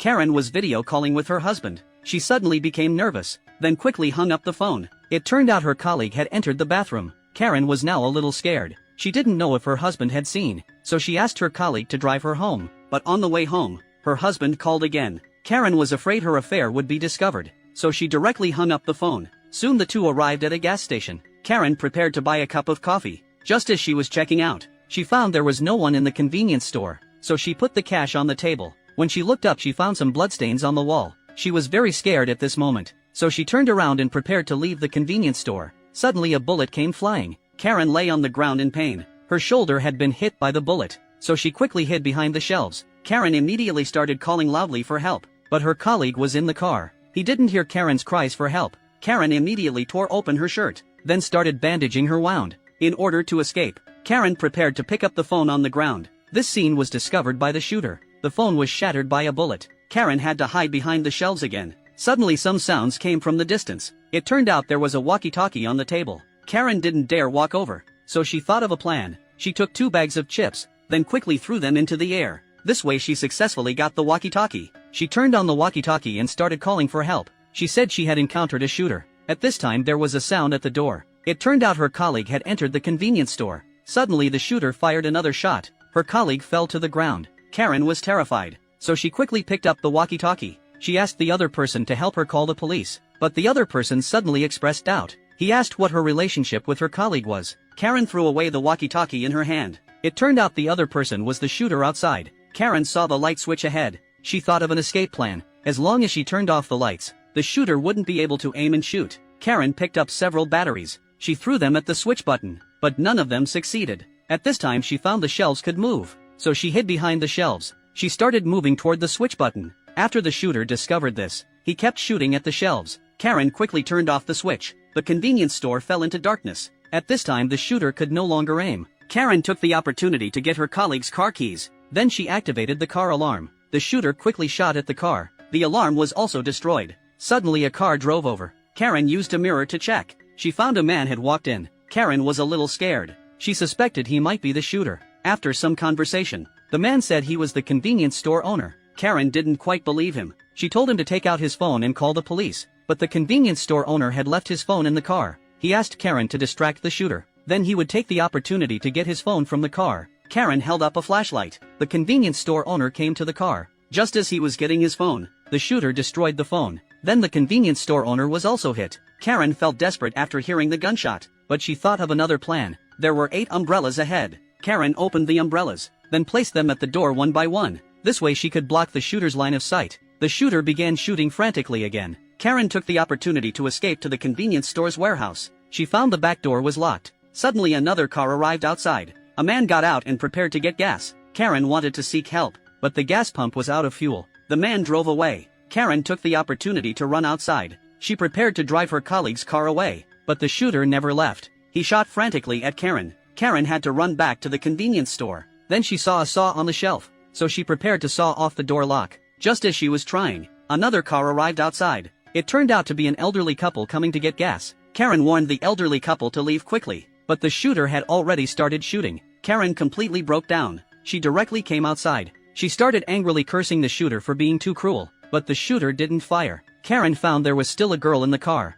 Karen was video calling with her husband. She suddenly became nervous, then quickly hung up the phone. It turned out her colleague had entered the bathroom. Karen was now a little scared. She didn't know if her husband had seen, so she asked her colleague to drive her home. But on the way home, her husband called again. Karen was afraid her affair would be discovered, so she directly hung up the phone. Soon the two arrived at a gas station. Karen prepared to buy a cup of coffee. Just as she was checking out, she found there was no one in the convenience store, so she put the cash on the table. When she looked up, she found some bloodstains on the wall. She was very scared at this moment, so she turned around and prepared to leave the convenience store. Suddenly a bullet came flying. Karen lay on the ground in pain. Her shoulder had been hit by the bullet, so she quickly hid behind the shelves. Karen immediately started calling loudly for help, but her colleague was in the car. He didn't hear Karen's cries for help. Karen immediately tore open her shirt, then started bandaging her wound. In order to escape, Karen prepared to pick up the phone on the ground. This scene was discovered by the shooter. The phone was shattered by a bullet. Karen had to hide behind the shelves again. Suddenly some sounds came from the distance. It turned out there was a walkie-talkie on the table. Karen didn't dare walk over, so she thought of a plan. She took 2 bags of chips, then quickly threw them into the air. This way she successfully got the walkie-talkie. She turned on the walkie-talkie and started calling for help. She said she had encountered a shooter. At this time there was a sound at the door. It turned out her colleague had entered the convenience store. Suddenly the shooter fired another shot. Her colleague fell to the ground. Karen was terrified, so she quickly picked up the walkie-talkie. She asked the other person to help her call the police, but the other person suddenly expressed doubt. He asked what her relationship with her colleague was. Karen threw away the walkie-talkie in her hand. It turned out the other person was the shooter outside. Karen saw the light switch ahead. She thought of an escape plan. As long as she turned off the lights, the shooter wouldn't be able to aim and shoot. Karen picked up several batteries. She threw them at the switch button, but none of them succeeded. At this time she found the shelves could move, so she hid behind the shelves. She started moving toward the switch button. After the shooter discovered this, he kept shooting at the shelves. Karen quickly turned off the switch. The convenience store fell into darkness. At this time the shooter could no longer aim. Karen took the opportunity to get her colleague's car keys. Then she activated the car alarm. The shooter quickly shot at the car. The alarm was also destroyed. Suddenly a car drove over. Karen used a mirror to check. She found a man had walked in. Karen was a little scared. She suspected he might be the shooter. After some conversation, the man said he was the convenience store owner. Karen didn't quite believe him. She told him to take out his phone and call the police, but the convenience store owner had left his phone in the car. He asked Karen to distract the shooter. Then he would take the opportunity to get his phone from the car. Karen held up a flashlight. The convenience store owner came to the car. Just as he was getting his phone, the shooter destroyed the phone. Then the convenience store owner was also hit. Karen felt desperate after hearing the gunshot, but she thought of another plan. There were 8 umbrellas ahead. Karen opened the umbrellas, then placed them at the door one by one. This way she could block the shooter's line of sight. The shooter began shooting frantically again. Karen took the opportunity to escape to the convenience store's warehouse. She found the back door was locked. Suddenly another car arrived outside. A man got out and prepared to get gas. Karen wanted to seek help, but the gas pump was out of fuel. The man drove away. Karen took the opportunity to run outside. She prepared to drive her colleague's car away, but the shooter never left. He shot frantically at Karen. Karen had to run back to the convenience store. Then she saw a saw on the shelf, so she prepared to saw off the door lock. Just as she was trying, another car arrived outside. It turned out to be an elderly couple coming to get gas. Karen warned the elderly couple to leave quickly, but the shooter had already started shooting. Karen completely broke down. She directly came outside. She started angrily cursing the shooter for being too cruel, but the shooter didn't fire. Karen found there was still a girl in the car.